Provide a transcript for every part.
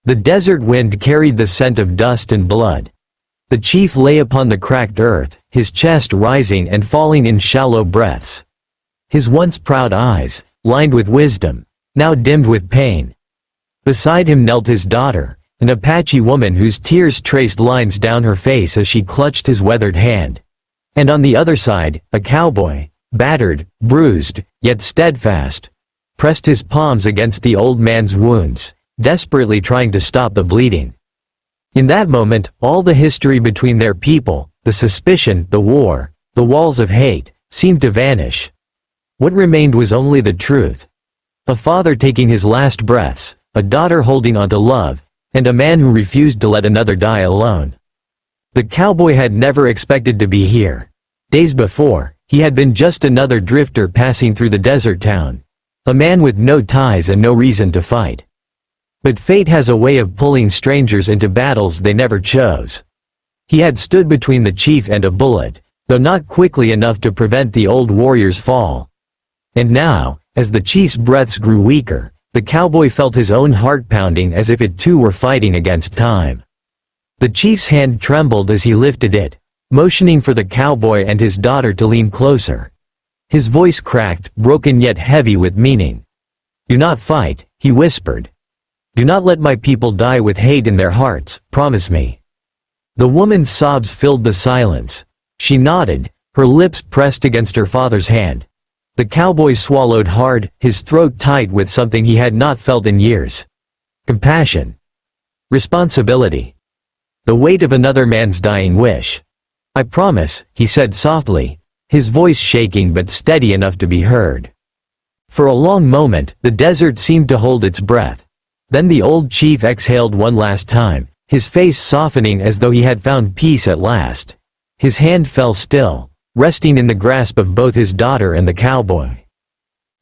The desert wind carried the scent of dust and blood. The chief lay upon the cracked earth, his chest rising and falling in shallow breaths. His once proud eyes, lined with wisdom, now dimmed with pain. Beside him knelt his daughter, an Apache woman whose tears traced lines down her face as she clutched his weathered hand. And on the other side, a cowboy, battered, bruised, yet steadfast, pressed his palms against the old man's wounds, desperately trying to stop the bleeding. In that moment, all the history between their people, the suspicion, the war, the walls of hate, seemed to vanish. What remained was only the truth. A father taking his last breaths, a daughter holding on to love, and a man who refused to let another die alone. The cowboy had never expected to be here. Days before, he had been just another drifter passing through the desert town, a man with no ties and no reason to fight. But fate has a way of pulling strangers into battles they never chose. He had stood between the chief and a bullet, though not quickly enough to prevent the old warrior's fall. And now, as the chief's breaths grew weaker, the cowboy felt his own heart pounding as if it too were fighting against time. The chief's hand trembled as he lifted it, motioning for the cowboy and his daughter to lean closer. His voice cracked, broken yet heavy with meaning. "Do not fight," he whispered. "Do not let my people die with hate in their hearts, promise me." The woman's sobs filled the silence. She nodded, her lips pressed against her father's hand. The cowboy swallowed hard, his throat tight with something he had not felt in years. Compassion. Responsibility. The weight of another man's dying wish. "I promise," he said softly, his voice shaking but steady enough to be heard. For a long moment, the desert seemed to hold its breath. Then the old chief exhaled one last time, his face softening as though he had found peace at last. His hand fell still, resting in the grasp of both his daughter and the cowboy.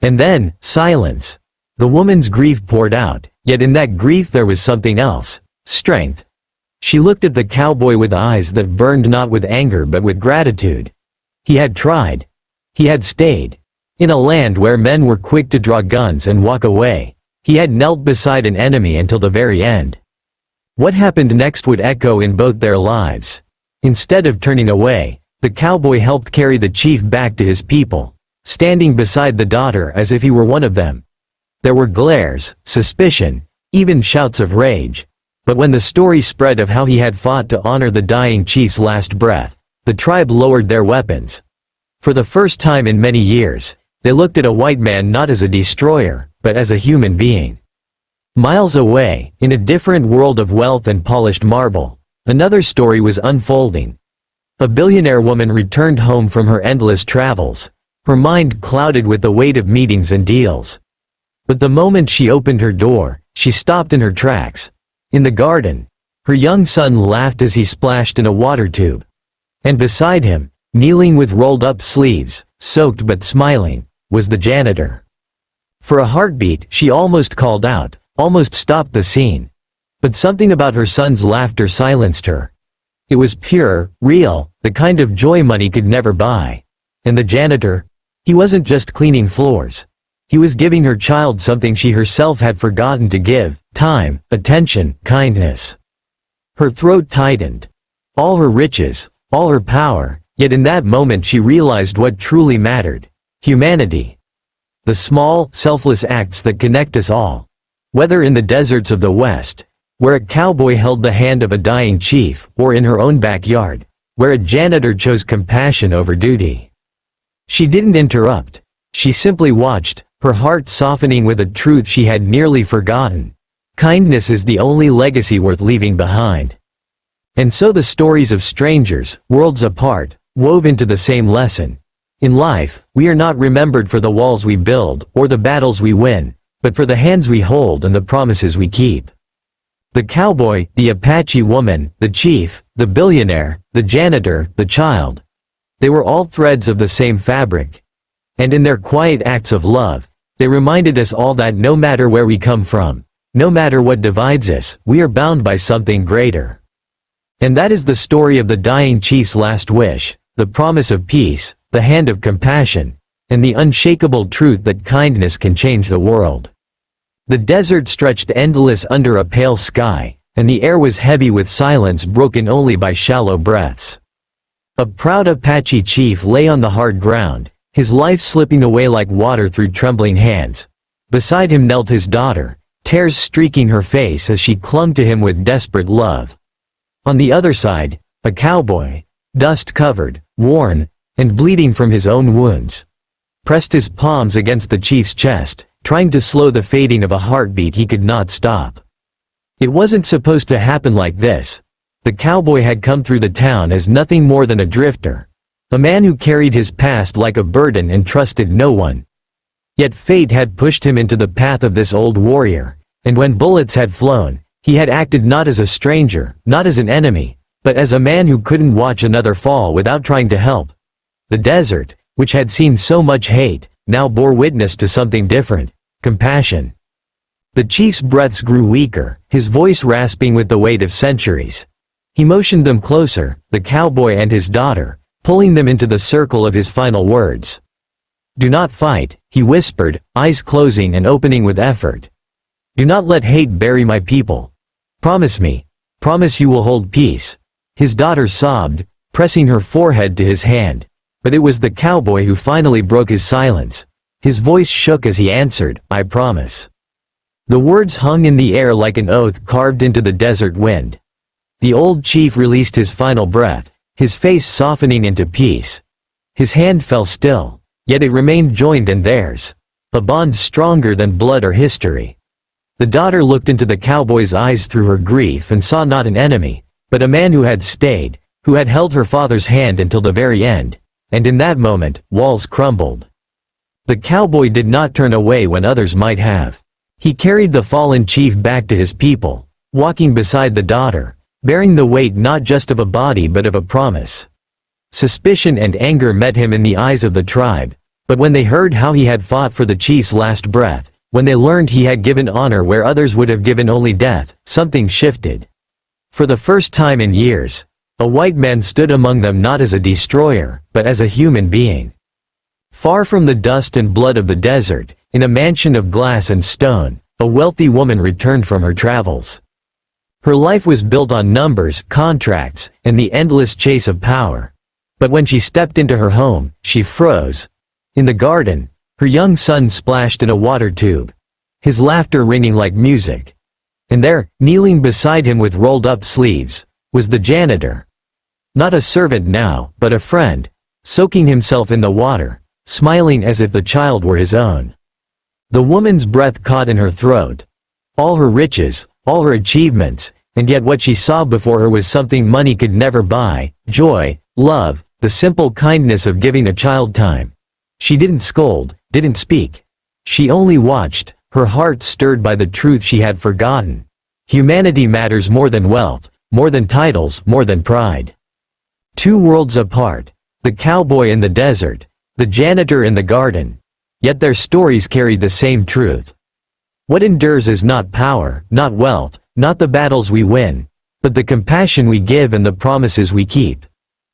And then, silence. The woman's grief poured out, yet in that grief there was something else, strength. She looked at the cowboy with eyes that burned not with anger but with gratitude. He had tried. He had stayed. In a land where men were quick to draw guns and walk away, he had knelt beside an enemy until the very end. What happened next would echo in both their lives. Instead of turning away, the cowboy helped carry the chief back to his people, standing beside the daughter as if he were one of them. There were glares, suspicion, even shouts of rage. But when the story spread of how he had fought to honor the dying chief's last breath, the tribe lowered their weapons. For the first time in many years, they looked at a white man not as a destroyer, but as a human being. Miles away, in a different world of wealth and polished marble, another story was unfolding. A billionaire woman returned home from her endless travels, her mind clouded with the weight of meetings and deals. But the moment she opened her door, she stopped in her tracks. In the garden, her young son laughed as he splashed in a water tube. And beside him, kneeling with rolled-up sleeves, soaked but smiling, was the janitor. For a heartbeat, she almost called out, almost stopped the scene. But something about her son's laughter silenced her. It was pure, real, the kind of joy money could never buy. And the janitor? He wasn't just cleaning floors. He was giving her child something she herself had forgotten to give: time, attention, kindness. Her throat tightened. All her riches, all her power, yet in that moment she realized what truly mattered: humanity. The small, selfless acts that connect us all. Whether in the deserts of the West, where a cowboy held the hand of a dying chief, or in her own backyard, where a janitor chose compassion over duty. She didn't interrupt. She simply watched, her heart softening with a truth she had nearly forgotten. Kindness is the only legacy worth leaving behind. And so the stories of strangers, worlds apart, wove into the same lesson. In life, we are not remembered for the walls we build, or the battles we win, but for the hands we hold and the promises we keep. The cowboy, the Apache woman, the chief, the billionaire, the janitor, the child. They were all threads of the same fabric. And in their quiet acts of love, they reminded us all that no matter where we come from, no matter what divides us, we are bound by something greater. And that is the story of the dying chief's last wish, the promise of peace, the hand of compassion, and the unshakable truth that kindness can change the world. The desert stretched endless under a pale sky, and the air was heavy with silence broken only by shallow breaths. A proud Apache chief lay on the hard ground, his life slipping away like water through trembling hands. Beside him knelt his daughter, tears streaking her face as she clung to him with desperate love. On the other side, a cowboy, dust-covered, worn, and bleeding from his own wounds, pressed his palms against the chief's chest, trying to slow the fading of a heartbeat he could not stop. It wasn't supposed to happen like this. The cowboy had come through the town as nothing more than a drifter, a man who carried his past like a burden and trusted no one. Yet fate had pushed him into the path of this old warrior, and when bullets had flown, he had acted not as a stranger, not as an enemy, but as a man who couldn't watch another fall without trying to help. The desert, which had seen so much hate, now bore witness to something different: compassion. The chief's breaths grew weaker, his voice rasping with the weight of centuries. He motioned them closer, the cowboy and his daughter, pulling them into the circle of his final words. "Do not fight," he whispered, eyes closing and opening with effort. "Do not let hate bury my people. Promise me. Promise you will hold peace." His daughter sobbed, pressing her forehead to his hand. But it was the cowboy who finally broke his silence. His voice shook as he answered, "I promise." The words hung in the air like an oath carved into the desert wind. The old chief released his final breath, his face softening into peace. His hand fell still, yet it remained joined in theirs, a bond stronger than blood or history. The daughter looked into the cowboy's eyes through her grief and saw not an enemy, but a man who had stayed, who had held her father's hand until the very end, and in that moment, walls crumbled. The cowboy did not turn away when others might have. He carried the fallen chief back to his people, walking beside the daughter, bearing the weight not just of a body but of a promise. Suspicion and anger met him in the eyes of the tribe, but when they heard how he had fought for the chief's last breath, when they learned he had given honor where others would have given only death, something shifted. For the first time in years, a white man stood among them not as a destroyer, but as a human being. Far from the dust and blood of the desert, in a mansion of glass and stone, a wealthy woman returned from her travels. Her life was built on numbers, contracts, and the endless chase of power. But when she stepped into her home, she froze. In the garden, her young son splashed in a water tube, his laughter ringing like music. And there, kneeling beside him with rolled-up sleeves, was the janitor. Not a servant now, but a friend, soaking himself in the water, smiling as if the child were his own. The woman's breath caught in her throat. All her riches, all her achievements, and yet what she saw before her was something money could never buy: joy, love, the simple kindness of giving a child time. She didn't scold, didn't speak. She only watched, her heart stirred by the truth she had forgotten. Humanity matters more than wealth, more than titles, more than pride. Two worlds apart, the cowboy in the desert, the janitor in the garden. Yet their stories carried the same truth. What endures is not power, not wealth, not the battles we win, but the compassion we give and the promises we keep.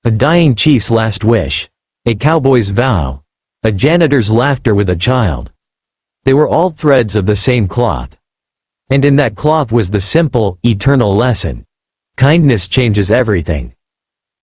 A dying chief's last wish, a cowboy's vow, a janitor's laughter with a child. They were all threads of the same cloth. And in that cloth was the simple, eternal lesson: kindness changes everything.